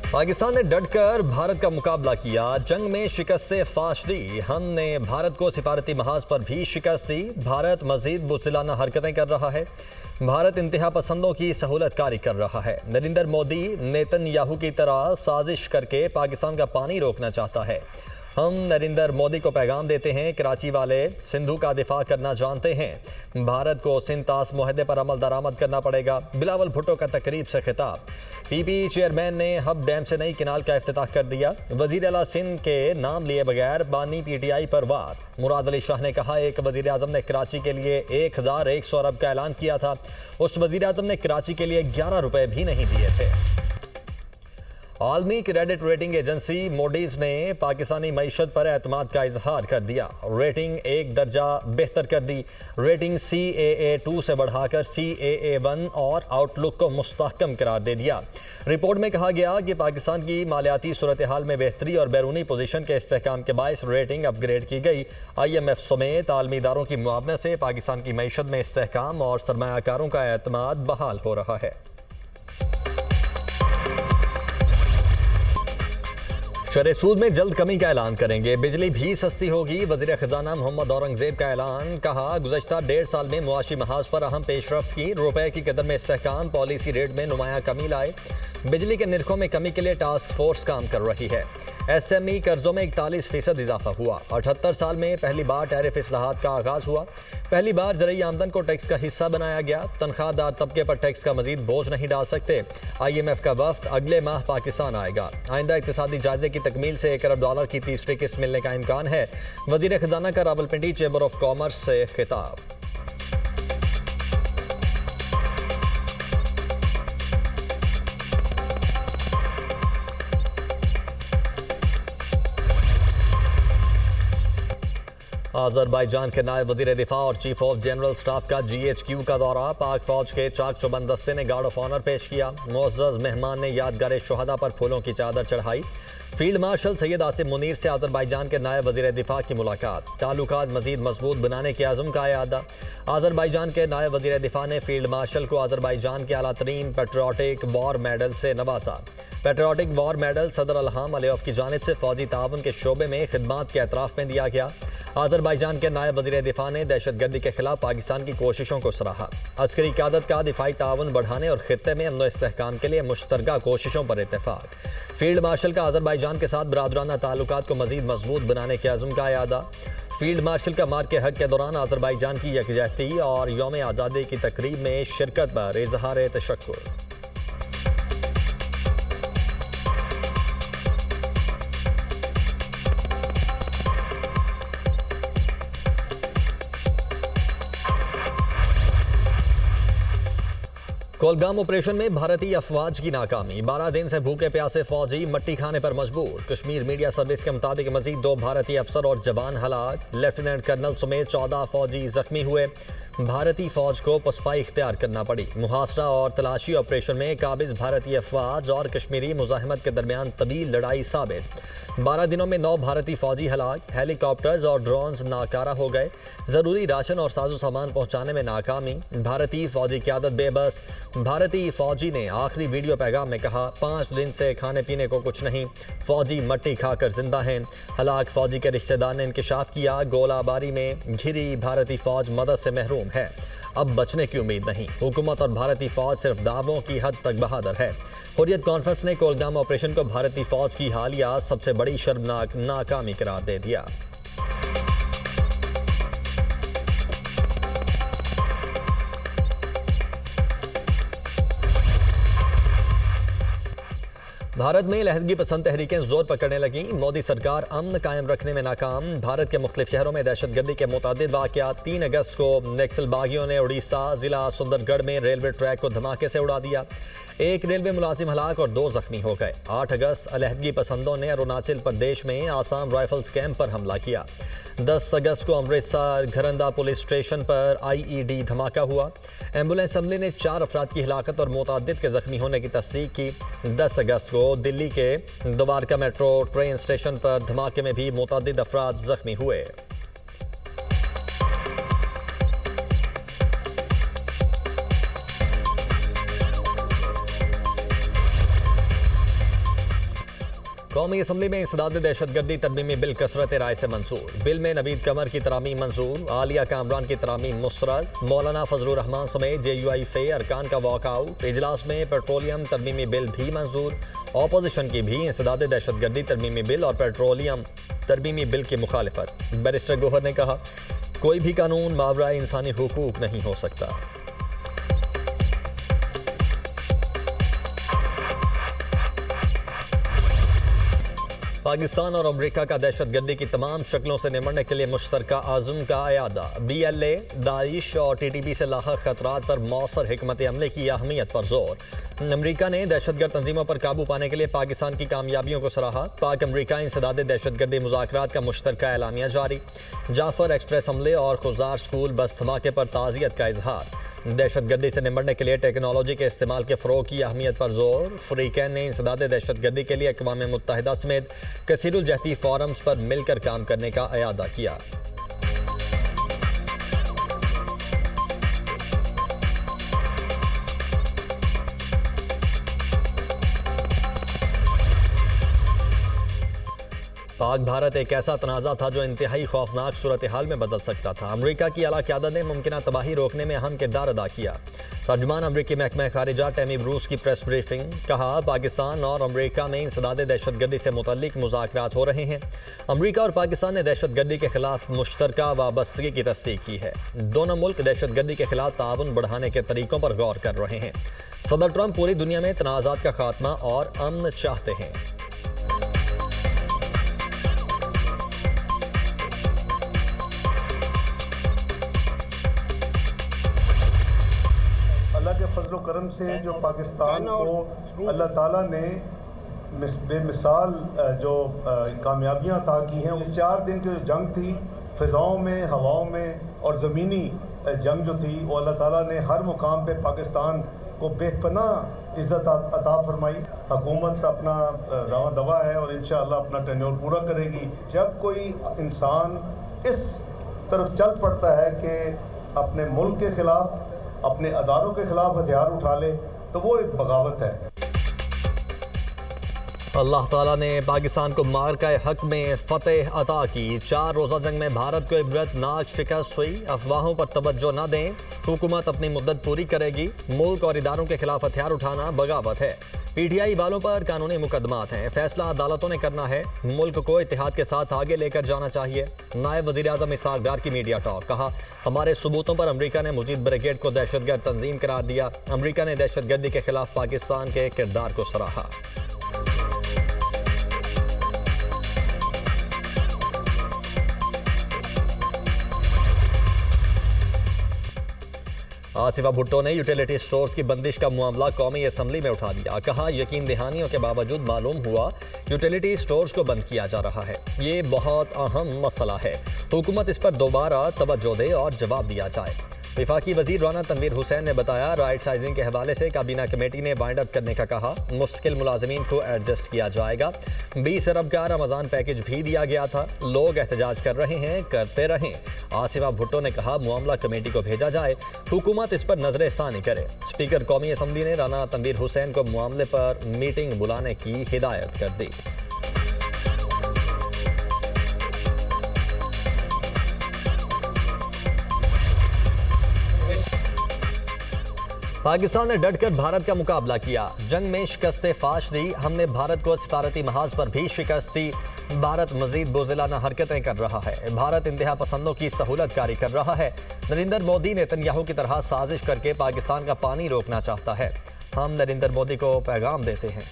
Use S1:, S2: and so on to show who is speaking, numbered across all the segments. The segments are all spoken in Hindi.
S1: पाकिस्तान ने डटकर भारत का मुकाबला किया, जंग में शिकस्तें फाश दी। हमने भारत को सिफारती महाज पर भी शिकस्त दी। भारत मजीद बुज़दिलाना हरकतें कर रहा है। भारत इंतहा पसंदों की सहूलतकारी कर रहा है। नरेंद्र मोदी नेतन्याहू की तरह साजिश करके पाकिस्तान का पानी रोकना चाहता है। हम नरेंद्र मोदी को पैगाम देते हैं, कराची वाले सिंधु का दिफा करना जानते हैं। भारत को सिंध तास मुआहदे पर अमल दरामद करना पड़ेगा। बिलावल भुट्टो का तकरीब से खिताब। पीपी चेयरमैन ने हब डैम से नई किनाल का इफ्तिताह कर दिया। वजीर आला सिंध के नाम लिए बगैर बानी पीटीआई पर वार। मुराद अली शाह ने कहा, एक वजीर आजम ने कराची के लिए 1100 अरब का ऐलान किया था, उस वजीर आजम ने कराची के लिए 11 रुपए भी नहीं दिए थे। आलमी क्रेडिट रेटिंग एजेंसी मोडीज ने पाकिस्तानी मईशत पर एतमाद का इजहार कर दिया। रेटिंग एक दर्जा बेहतर कर दी। रेटिंग CAA2 से बढ़ाकर CAA1 और आउटलुक को मुस्तहकम करार दे दिया। रिपोर्ट में कहा गया कि पाकिस्तान की मालियाती सूरत हाल में बेहतरी और बैरूनी पोजीशन के इस्तेहकाम के बायस रेटिंग अपग्रेड की गई। IMF समेत आलमी इदारों की मुआवनत से पाकिस्तान की मईशत में इस्तेहकाम और सरमायाकारों का एतमाद बहाल हो रहा है। शरह सूद में जल्द कमी का ऐलान करेंगे। बिजली भी सस्ती होगी। वज़ीर ख़ज़ाना मोहम्मद औरंगज़ेब का ऐलान। कहा, गुज़श्ता 1.5 साल में मुआशी महाज पर अहम पेशरफ्त की। रुपए की कदर में इस्तेहकाम, पॉलिसी रेट में नुमाया कमी लाए। बिजली के निर्खों में कमी के लिए टास्क फोर्स काम कर रही है। SME कर्जों में 41% इजाफा हुआ। 78 साल में पहली बार टैरिफ इस्लाहात का आगाज हुआ। पहली बार ज़रूरी आमदन को टैक्स का हिस्सा बनाया गया। तनख्वाहदार तबके पर टैक्स का मजीद बोझ नहीं डाल सकते। IMF का वफ्द अगले माह पाकिस्तान आएगा। आइंदा इक्तिसादी जायजे की तकमील से $1 अरब की तीसरी किस्त मिलने का इम्कान है। वज़ीर ख़ज़ाना का रावलपिंडी चैम्बर ऑफ कॉमर्स से खिताब। अज़रबैजान के नायब वज़ीर दिफा और चीफ ऑफ जनरल स्टाफ का GHQ का दौरा। पाक फौज के चाक चौबंद दस्ते ने गार्ड ऑफ ऑनर पेश किया। मुअज़्ज़ज़ मेहमान ने यादगार शुहदा पर फूलों की चादर चढ़ाई। फील्ड मार्शल सैयद आसिम मुनीर से अज़रबैजान के नायब वज़ीर दिफा की मुलाकात। ताल्लुकात मज़ीद मजबूत बनाने के आज़म का यादा। अज़रबैजान के नायब वज़ीर दिफा ने फील्ड मार्शल को अज़रबैजान के आला तरीन पेट्रियाटिक वॉर मेडल से नवाजा। पेट्रियाटिक वॉर मेडल सदर इल्हाम अलियव की जानिब से फौजी ताउन के शोबे में खिदमात के एतराफ़ में दिया गया। अज़रबैजान के नायब वज़ीर दिफा ने दहशतगर्दी के खिलाफ पाकिस्तान की कोशिशों को सराहा। अस्करी क़यादत का दिफाई ताउन बढ़ाने और खित्ते में अमन व इस्तेहकाम के लिए मुश्तरका कोशिशों पर इत्तेफाक। फील्ड मार्शल का अज़रबैजान के साथ बरादराना ताल्लुकात को मज़ीद मजबूत बनाने के अज़्म का यादा। फील्ड मार्शल का मार्क के हक के दौरान अज़रबैजान की यकजहती और यौम आज़ादी की तकरीब में शिरकत पर इज़हार तशक्कुर। कोलगाम ऑपरेशन में भारतीय अफवाज की नाकामी। 12 दिन से भूखे प्यासे फौजी मट्टी खाने पर मजबूर। कश्मीर मीडिया सर्विस के मुताबिक मजीद 2 भारतीय अफसर और जवान हलाक। लेफ्टिनेंट कर्नल समेत 14 फौजी जख्मी हुए। भारतीय फौज को पसपाई इख्तियार करना पड़ी। मुहासरा और तलाशी ऑपरेशन में काबिज भारतीय अफवाज और कश्मीरी मुजाहिमत के दरमियान तवील लड़ाई साबित। 12 दिनों में 9 भारतीय फौजी हलाक। हेलीकॉप्टर्स और ड्रोन्स नाकारा हो गए। जरूरी राशन और साजो सामान पहुंचाने में नाकामी। भारतीय फौजी क़यादत बेबस। भारतीय फौजी ने आखिरी वीडियो पैगाम में कहा, 5 दिन से खाने पीने को कुछ नहीं, फौजी मट्टी खाकर जिंदा हैं। हलाक फौजी के रिश्तेदार ने इंकशाफ किया, गोलाबारी में घिरी भारतीय फौज मदद से महरूम है, अब बचने की उम्मीद नहीं। हुकूमत और भारतीय फौज सिर्फ दावों की हद तक बहादुर है। हुर्रियत कॉन्फ्रेंस ने कोलगाम ऑपरेशन को भारतीय फौज की हालिया सबसे बड़ी शर्मनाक नाकामी करार दे दिया। भारत में लहदगी पसंद तहरीकें जोर पकड़ने लगी। मोदी सरकार अमन कायम रखने में नाकाम। भारत के मुख्तलिफ शहरों में दहशतगर्दी के मुतादिद वाक़यात। 3 अगस्त को नक्सल बागियों ने उड़ीसा जिला सुंदरगढ़ में रेलवे ट्रैक को धमाके से उड़ा दिया। 1 रेलवे मुलाजिम हलाक और 2 जख्मी हो गए। 8 अगस्त अलहदगी पसंदों ने अरुणाचल प्रदेश में आसाम राइफल्स कैंप पर हमला किया। 10 अगस्त को अमृतसर घरंदा पुलिस स्टेशन पर IED धमाका हुआ। एम्बुलेंस हमले ने 4 अफराद की हिलाकत और मुतादिद के जख्मी होने की तस्दीक की। 10 अगस्त को दिल्ली के द्वारका मेट्रो ट्रेन स्टेशन पर धमाके में भी मुतादिद अफराद जख्मी हुए। कौमी असम्बली में इंसदाद दहशतगर्दी तरमीमी बिल कसरत राय से मंजूर। बिल में नवीद कमर की तरामीम मंजूर, आलिया कामरान की तरामीम मुस्तरद, मौलाना फजलुर रहमान समेत JUI फे अरकान का वॉकआउट। इजलास में पेट्रोलियम तरमीमी बिल भी मंजूर। ऑपोजिशन की भी इंसदाद दहशतगर्दी तरमीमी बिल और पेट्रोलियम तरमीमी बिल की मुखालिफत। बैरिस्टर गोहर ने कहा, कोई भी कानून मावरा इंसानी हुकूक नहीं हो सकता। पाकिस्तान और अमरीका का दहशतगर्दी की तमाम शक्लों से निपटने के लिए मुश्तरका आज़म का अयादा। BLA, दाइश और TTP से लाहक खतरात पर मौसर हिकमत अमले की अहमियत पर जोर। अमरीका ने दहशतगर्द तंजीमों पर काबू पाने के लिए पाकिस्तान की कामयाबियों को सराहा। पाक अमरीका इंसदाद दहशतगर्दी मुज़ाकरात का मुश्तरका एलामिया जारी। जाफर एक्सप्रेस हमले और खुजार स्कूल बस धमाके पर ताज़ियत का इजहार। दहशतगर्दी से निपटने के लिए टेक्नोलॉजी के इस्तेमाल के फ़रोग़ की अहमियत पर जोर। फ्रीकैन ने इंसदाद दहशतगर्दी के लिए अक़वाम मुत्तहिदा समेत कसीरुल जहती फोरम्स पर मिलकर काम करने का अयादा किया। पाक भारत एक ऐसा तनाज़ा था जो इंतहाई खौफनाक सूरत हाल में बदल सकता था। अमरीका की आला क़यादत ने मुमकिन तबाही रोकने में अहम किरदार अदा किया। तर्जुमान अमरीकी महकमा खारिजा टैमी ब्रूस की प्रेस ब्रीफिंग। कहा, पाकिस्तान और अमरीका में इंसदाद दहशतगर्दी से मुतल्लिक मुज़ाकरात हो रहे हैं। अमरीका और पाकिस्तान ने दहशतगर्दी के खिलाफ मुश्तरका वाबस्तगी की तस्दीक की है। दोनों मुल्क दहशतगर्दी के खिलाफ ताउन बढ़ाने के तरीकों पर गौर कर रहे हैं। सदर ट्रंप पूरी दुनिया में तनाज़ात का खात्मा और अमन चाहते हैं।
S2: अल्लाह के फजल करम से जो पाकिस्तान को अल्लाह ताला ने बेमिसाल जो कामयाबियाँ अता की हैं, उस 4 दिन की जो जंग थी, फ़िज़ाओं में, हवाओं में और ज़मीनी जंग जो थी, वो अल्लाह ताला ने हर मुकाम पे पाकिस्तान को बेपनाह इज़्ज़त अता फरमाई। हुकूमत अपना रवा दवा है और इंशाअल्लाह अपना टेन्योर पूरा करेगी। जब कोई इंसान इस तरफ चल पड़ता है कि अपने मुल्क के ख़िलाफ़, अपने अदारों के खिलाफ हथियार उठा ले, तो वो एक बगावत है।
S1: अल्लाह ताला ने पाकिस्तान को मार्का हक में फतेह अता की। 4 रोज़ा जंग में भारत को इबरतनाक शिकस्त हुई। अफवाहों पर तवज्जो न दें, हुकूमत अपनी मुद्दत पूरी करेगी। मुल्क और इदारों के खिलाफ हथियार उठाना बगावत है। PTI वालों पर कानूनी मुकदमात हैं। फैसला अदालतों ने करना है। मुल्क को इत्तेहाद के साथ आगे लेकर जाना चाहिए। नायब वज़ीर आज़म इसहाक डार की मीडिया टॉक। कहा, हमारे सबूतों पर अमरीका ने मुजीब ब्रिगेड को दहशतगर्द तंजीम करार दिया। अमरीका ने दहशतगर्दी के खिलाफ पाकिस्तान के किरदार को सराहा। आसिफा भुट्टो ने यूटिलिटी स्टोर्स की बंदिश का मामला कौमी असम्बली में उठा दिया। कहा, यकीन दहानियों के बावजूद मालूम हुआ यूटिलिटी स्टोर्स को बंद किया जा रहा है। ये बहुत अहम मसला है। हुकूमत इस पर दोबारा तवज्जो दे और जवाब दिया जाए। वफाकी वजीर राना तनवीर हुसैन ने बताया, राइट साइजिंग के हवाले से काबीना कमेटी ने वाइंड अप करने का कहा। मुस्तकिल मुलाजमीन को एडजस्ट किया जाएगा। 20 अरब का रमज़ान पैकेज भी दिया गया था। लोग एहतजाज कर रहे हैं, करते रहें। आसिफा भुट्टो ने कहा, मामला कमेटी को भेजा जाए, हुकूमत इस पर नजर सानी करे। स्पीकर कौमी असम्बली ने राना तनवीर हुसैन को मामले पर मीटिंग बुलाने की हिदायत कर दी। पाकिस्तान ने डटकर भारत का मुकाबला किया। जंग में शिकस्तें फाश दी। हमने भारत को सिफारती महाज पर भी शिकस्त दी। भारत मजीद बुज़िलाना हरकतें कर रहा है। भारत इंतहा पसंदों की सहूलत कारी कर रहा है। नरेंद्र मोदी नेतन्याहू की तरह साजिश करके पाकिस्तान का पानी रोकना चाहता है। हम नरेंद्र मोदी को पैगाम देते हैं।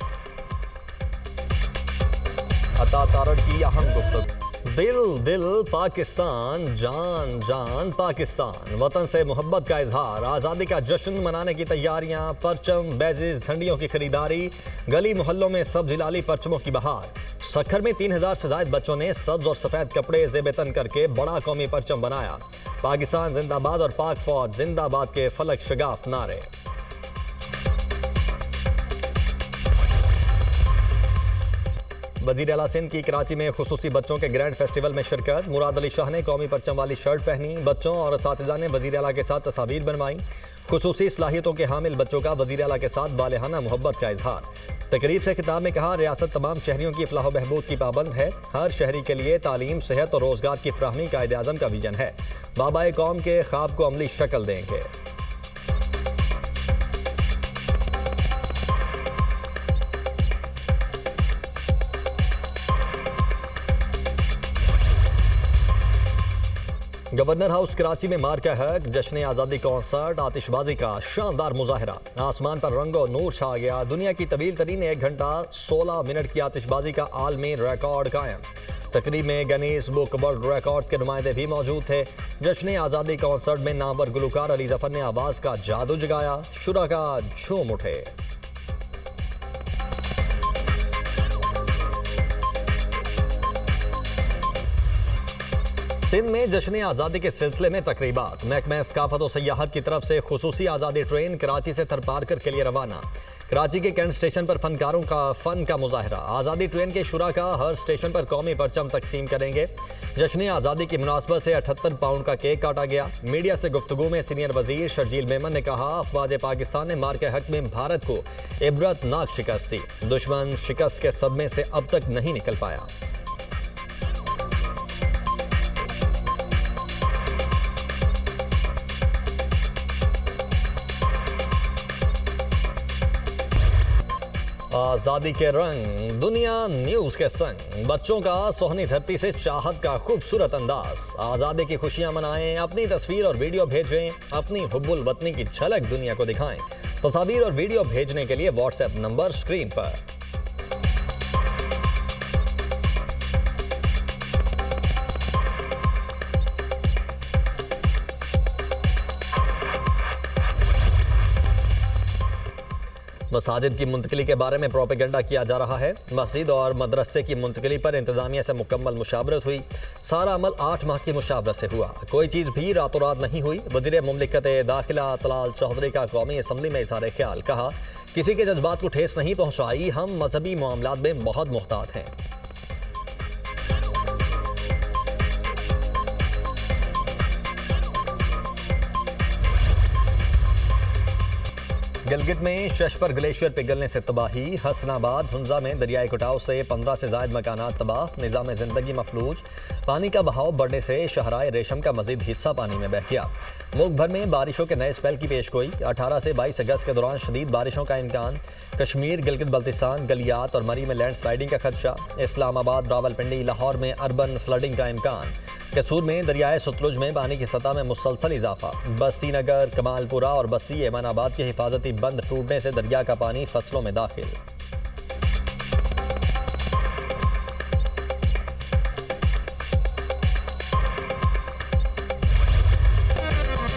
S1: अता तारड़ की अहम गुफ्तगू। दिल दिल पाकिस्तान, जान जान पाकिस्तान। वतन से मोहब्बत का इजहार। आज़ादी का जश्न मनाने की तैयारियां। परचम, बैजेस, झंडियों की खरीदारी। गली मोहल्लों में सब जिलाली परचमों की बहार। सक्खर में 3000 से ज्यादा बच्चों ने सब्ज और सफेद कपड़े ज़ेब-ए-तन करके बड़ा कौमी परचम बनाया। पाकिस्तान जिंदाबाद और पाक फौज जिंदाबाद के फलक शगाफ नारे। वज़ीर आला सिंध की कराची में खुसूसी बच्चों के ग्रैंड फेस्टिवल में शिरकत। मुराद अली शाह ने कौमी परचम वाली शर्ट पहनी। बच्चों और असातिज़ा ने वज़ीर आला के साथ तस्वीर बनवाई। खुसूसी सलाहियतों के हामिल बच्चों का वज़ीर आला के साथ बालिहाना मोहब्बत का इजहार। तकरीब से खिताब में कहा, रियासत तमाम शहरियों की फलाह बहबूद की पाबंद है। हर शहरी के लिए तालीम, सेहत और रोजगार की फराहमी कायद-ए-आज़म का विजन है। बाबाए कौम के ख्वाब को अमली शक्ल देंगे। गवर्नर हाउस कराची में मार्का हक, जश्न आज़ादी कॉन्सर्ट, आतिशबाजी का शानदार मुजाहरा। आसमान पर रंगो नूर छा गया। दुनिया की तवील तरीन 1 घंटा 16 मिनट की आतिशबाजी का आलमी रिकॉर्ड कायम। तकरीब में गिनीज बुक वर्ल्ड रिकॉर्ड्स के नुमाइंदे भी मौजूद थे। जश्न आज़ादी कॉन्सर्ट में नामवर गुलकार अली जफर ने आवाज़ का जादू जगाया। शुराका झूम उठे। सिंध में जश्न आज़ादी के सिलसिले में तकरीबात। महकमा सकाफत और सयाहत की तरफ से खुसूसी आज़ादी ट्रेन कराची से थरपारकर के लिए रवाना। कराची के कैंट स्टेशन पर फनकारों का फन का मुजाहरा। आज़ादी ट्रेन के शुराका हर स्टेशन पर कौमी परचम तकसीम करेंगे। जश्न आज़ादी की मुनासबत से 78 पाउंड का केक काटा गया। मीडिया से गुफ्तगू में सीनियर वजीर शर्जील मेमन ने कहा, अफवाज पाकिस्तान ने मार्के हक में भारत को इबरतनाक शिकस्त दी। दुश्मन शिकस्त के सदमे से अब तक नहीं निकल पाया। आज़ादी के रंग, दुनिया न्यूज़ के संग, बच्चों का सोहनी धरती से चाहत का खूबसूरत अंदाज। आज़ादी की खुशियां मनाएं, अपनी तस्वीर और वीडियो भेजें, अपनी हुब्बुल वतनी की झलक दुनिया को दिखाएं। तस्वीर और वीडियो भेजने के लिए व्हाट्सएप नंबर स्क्रीन पर। मसाजिद की मुंतकली के बारे में प्रोपेगेंडा किया जा रहा है। मस्जिद और मदरसे की मुंतकली पर इंतजामिया से मुकम्मल मुशावरत हुई। सारा अमल 8 माह की मुशावरत से हुआ। कोई चीज़ भी रातों रात नहीं हुई। वज़ीर मुमलिकत दाखिला तलाल चौधरी का कौमी असम्बली में इज़हार ख्याल। कहा, किसी के जज्बात को ठेस नहीं पहुँचाई। हम मजहबी मामलात में बहुत मुहतात हैं। गिलगित में शशपर ग्लेशियर पिघलने से तबाही। हसनाबाद हुंजा में दरियाई कटाव से 15 से ज़ायद मकानात तबाह। निज़ाम ज़िंदगी मफलूज। पानी का बहाव बढ़ने से शहराए रेशम का मजीद हिस्सा पानी में बह गया। मुल्क भर में बारिशों के नए स्पेल की पेशगोई। 18 से 22 अगस्त के दौरान शदीद बारिशों का इम्कान। कश्मीर, गिलगित बल्तिस्तान, गलियात और मरी में लैंडस्लाइडिंग का खदशा। इस्लामाबाद, रावलपिंडी, लाहौर में अर्बन फ्लडिंग का इम्कान। कैसूर में दरियाए सतलुज में पानी की सतह में मुसलसल इजाफा। बस्ती नगर, कमालपुरा और बस्ती एमनाबाद के हिफाजती बंद टूटने से दरिया का पानी फसलों में दाखिल।